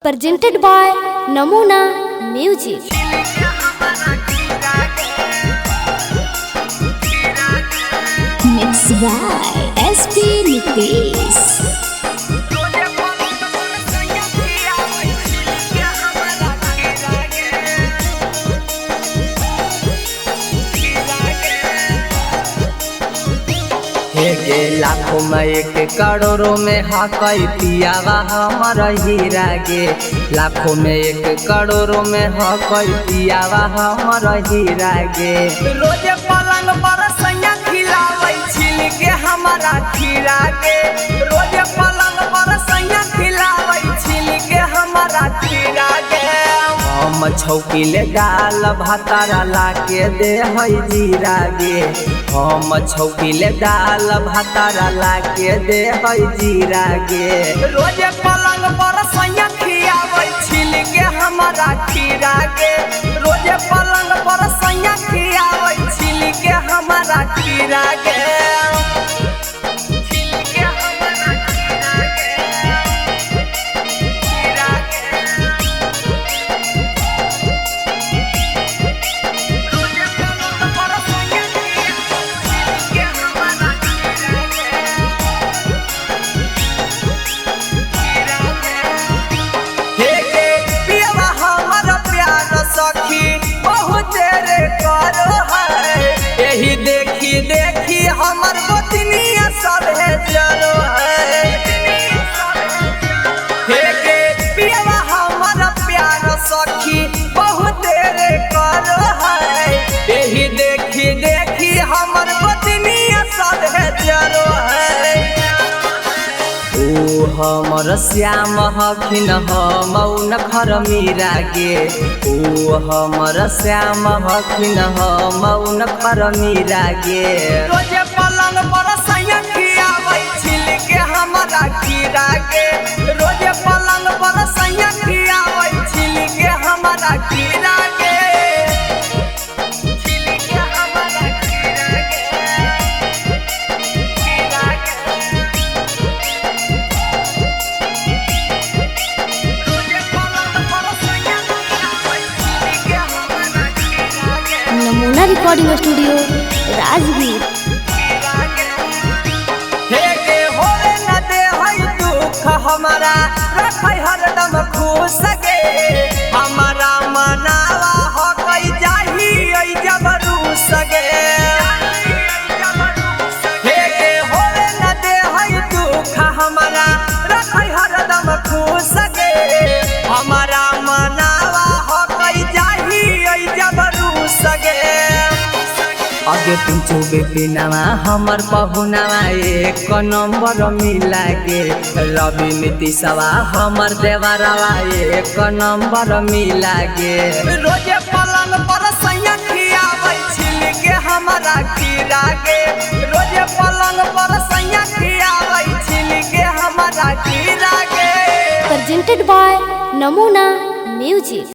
presented by Namuna Music. Mixed by SP Nitesh. लाखों में एक करोड़ों में हकई पियावा हमर हीरा गे। लाखों में एक करोड़ों में हकई पियावा हमर हीरा गे। रोजे पलंग पर सैया खिलावे छिल के हमारा खीरा गे। रोजे पलंग पर सैया खिलावे छिल के हमारा खीरा गे। हम छौकीले दाल भातारा लाके दे हई जीरा गे। हम छौकीले दाल भातारा लाके दे हई जीरा गे। रोजे पलंग पर सैया खियावे छिल के हमारा खीरा गे। रोजे पलंग पर सैया खियावे छिल के हमारा खीरा गे। यही देखी देखी हमर गोतनिया सब है चलो है। हे गे पियवा हमर प्यार सखी बहुत रे करो है। यही देखी देखी हमर गोतनिया सब है चलो है। ओ हमर श्याम हखिन हम खर मीरा गे। ओ हमर श्याम हखिन हम खर मीरा गे। रोजे पलंग पर सैया खियावे छिल के हमारा खीरा गे। रोजे पलंग पर सैया खियावे छिल के हमारा खीरा गे। छिल के हमारा खीरा गे। खीरा नमूना रिकॉर्डिंग स्टूडियो राजगीर। हे गे होले न दे हई दुख हमारा रखै हरदम खुश गे। हमारा मनावा हो कई जाही ऐ जबरूस गे। हे गे होले न दे हई दुख हमारा रखै हरदम खुश गे। हमारा मनावा हो कई जाही ऐ जबरूस गे। आगे पीछे बेपिनावा हमर पहुनावा एक नंबर मिला गे। रवि नीतीशवा हमर देवरवा एक नंबर मिला गे। रोजे पलंग पर सैया खियावे छिल के हमारा खीरा गे। रोजे पलंग पर सैया खियावे छिल के हमारा खीरा गे। Presented by Namuna Music.